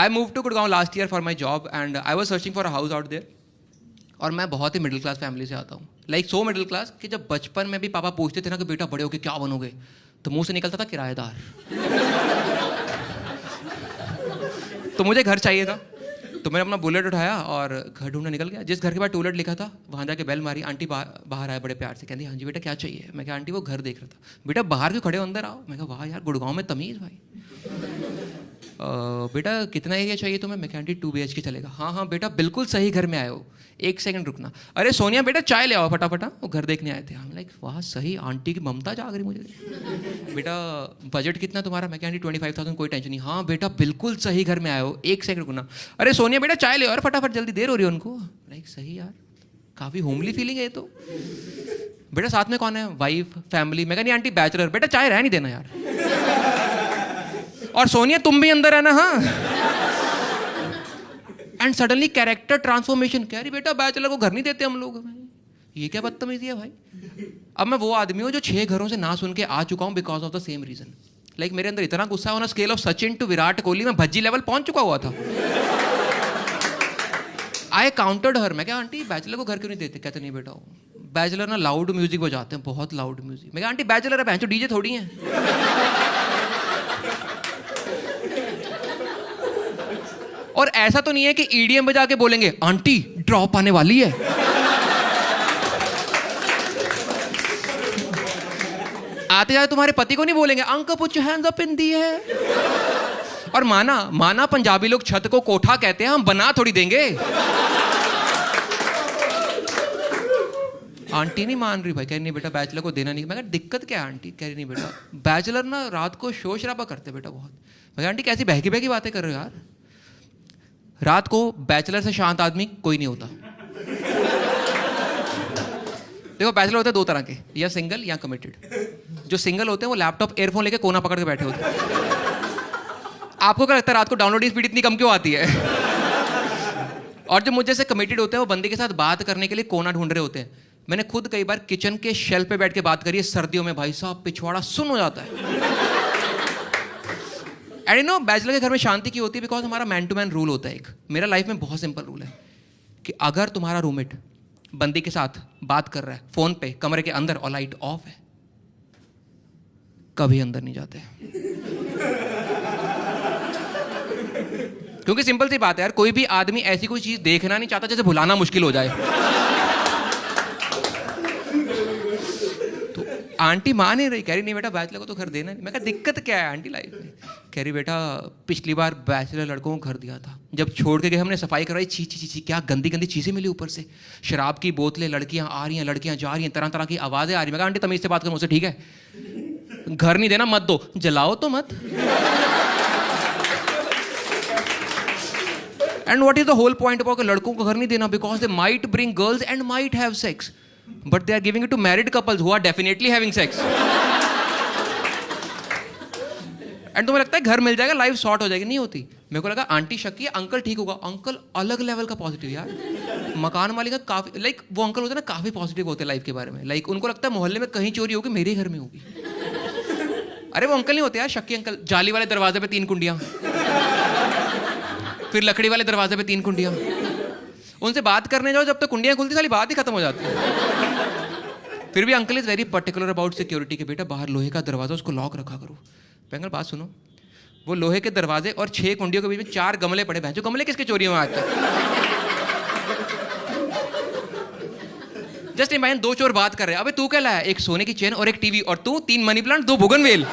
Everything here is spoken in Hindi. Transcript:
I move to Gurgaon last year for my job and I was searching for a house out there. और मैं बहुत ही मिडिल क्लास फैमिली से आता हूँ, लाइक सो मिडिल क्लास कि जब बचपन में भी पापा पूछते थे ना कि बेटा बड़े होके क्या बनोगे, तो मुंह से निकलता था किराएदार। तो मुझे घर चाहिए था, तो मैंने अपना बुलेट उठाया और घर ढूंढने निकल गया। जिस घर के बाद टूलेट लिखा था वहाँ जाके बेल मारी, आंटी बाहर आए बड़े प्यार से, कहती हाँ जी बेटा क्या चाहिए। मैं कहा आंटी वो घर देख रहा था। बेटा बाहर क्यों खड़े हो, अंदर आओ। मैं कहा वाह यार गुड़गांव में तमीज़ भाई। बेटा कितना एरिया चाहिए तुम्हें। मैं कहा आंटी 2 BHK चलेगा। हाँ हाँ बेटा बिल्कुल सही घर में आए हो, 1 सेकंड रुकना। अरे सोनिया बेटा चाय ले आओ फटाफटा, वो घर देखने आए थे हम। लाइक वाह सही, आंटी की ममता जाग रही मुझे। बेटा बजट कितना तुम्हारा। मैं कहा आंटी 25,000, कोई टेंशन नहीं। हाँ बेटा बिल्कुल सही घर में आए हो, 1 सेकंड रुकना। अरे सोनिया बेटा चाय ले आओ फटाफट, जल्दी देर हो रही है उनको। लाइक सही यार, काफ़ी होमली फीलिंग है ये तो। बेटा साथ में कौन है, वाइफ फैमिली। मैं कहा नहीं आंटी बैचलर। बेटा चाय रह नहीं देना यार। और सोनिया तुम भी अंदर है ना। हाँ। And suddenly character transformation. कह रही बेटा बैचलर को घर नहीं देते हम लोग। ये क्या बदतमीजी है भाई। अब मैं वो आदमी हूँ जो 6 घरों से ना सुन के आ चुका हूँ because of the same reason. Like मेरे अंदर इतना गुस्सा होना, scale of Sachin to Virat Kohli में भज्जी लेवल पहुंच चुका हुआ था। I countered her. मैं क्या आंटी बैचलर को घर क्यों नहीं देते। कहते नहीं बेटा बैचलर ना लाउड म्यूजिक बजाते हैं, बहुत लाउड म्यूजिक। मैं क्या आंटी बैचलर है बहन, डीजे थोड़ी है। और ऐसा तो नहीं है कि EDM बजा के बोलेंगे आंटी ड्रॉप आने वाली है। आते जाते तुम्हारे पति को नहीं बोलेंगे uncle put your hands up इन दी है। और माना पंजाबी लोग छत को कोठा कहते हैं, हम बना थोड़ी देंगे। आंटी नहीं मान रही भाई, कह रही नहीं बेटा बैचलर को देना नहीं। मैं कहा दिक्कत क्या है आंटी। कह रही नहीं बेटा बैचलर ना रात को शोर शराबा करते बेटा बहुत। मैं कहा आंटी कैसी बहकी बहकी बातें कर रहे हो यार। रात को बैचलर से शांत आदमी कोई नहीं होता। देखो बैचलर होते हैं 2 तरह के, या सिंगल या कमिटेड। जो सिंगल होते हैं वो लैपटॉप एयरफोन लेके कोना पकड़ के बैठे होते हैं। आपको क्या लगता है रात को डाउनलोडिंग स्पीड इतनी कम क्यों आती है। और जो मुझे से कमिटेड होते हैं वो बंदे के साथ बात करने के लिए कोना ढूंढ रहे होते हैं। मैंने खुद कई बार किचन के शेल्फ पे बैठ के बात करी है सर्दियों में, भाई साहब पिछवाड़ा सुन हो जाता है। एंड यू नो बैचलर के घर में शांति की होती है बिकॉज हमारा मैन टू मैन रूल होता है एक। मेरा लाइफ में बहुत सिंपल रूल है कि अगर तुम्हारा रूममेट बंदी के साथ बात कर रहा है फोन पे कमरे के अंदर और लाइट ऑफ है, कभी अंदर नहीं जाते। क्योंकि सिंपल सी बात है यार, कोई भी आदमी ऐसी कोई चीज देखना नहीं चाहता जैसे भुलाना मुश्किल हो जाए। आंटी मान नहीं रही, कह रही नहीं बेटा बैचलर को तो घर देना नहीं। मैं कहा दिक्कत क्या है आंटी लाइफ में। कह रही बेटा पिछली बार बैचलर लड़कों को घर दिया था, जब छोड़ के गए हमने सफाई करवाई, छी छी छी क्या गंदी गंदी चीज़ें मिली ऊपर से, शराब की बोतलें, लड़कियां आ रही हैं लड़कियां जा रही हैं, तरह तरह की आवाज़ें आ रही। मैं कहा आंटी तमीज़ से बात करो मुझसे, ठीक है घर नहीं देना मत दो, जलाओ तो मत। And what is the whole point about लड़कों को घर नहीं देना, because they might bring girls and might have sex, but they are giving it to married couples who are definitely having sex. And तुम्हें लगता है घर मिल जाएगा लाइफ सॉर्ट हो जाएगी, नहीं होती। मेरे को लगा आंटी शक्की है, अंकल ठीक होगा। अंकल अलग लेवल का पॉजिटिव यार। मकान मालिक का काफी लाइक वो अंकल होते हैं ना काफी पॉजिटिव होते हैं लाइफ के बारे में। लाइक उनको लगता है मोहल्ले में कहीं चोरी होगी मेरे घर में होगी। अरे वो अंकल नहीं होते यार शक्की अंकल, जाली वाले दरवाजे पे 3 कुंडियां, फिर लकड़ी वाले दरवाजे पे 3 कुंडियां। उनसे बात करने जाओ जब तक कुंडियां खुलती सारी बात ही खत्म हो जाती है। फिर भी uncle is very particular about security के, बेटा बाहर लोहे का दरवाजा उसको लॉक रखा करो। अंकल बात सुनो, वो लोहे के दरवाजे और 6 कुंडियों के बीच में 4 गमले पड़े हैं। जो गमले किसके चोरी हुए आज तक। जस्ट इमेजिन 2 चोर बात कर रहे हैं, अबे तू क्या लाया, एक सोने की चेन और एक टीवी, और तू 3 मनी प्लांट 2 बोगनवेल।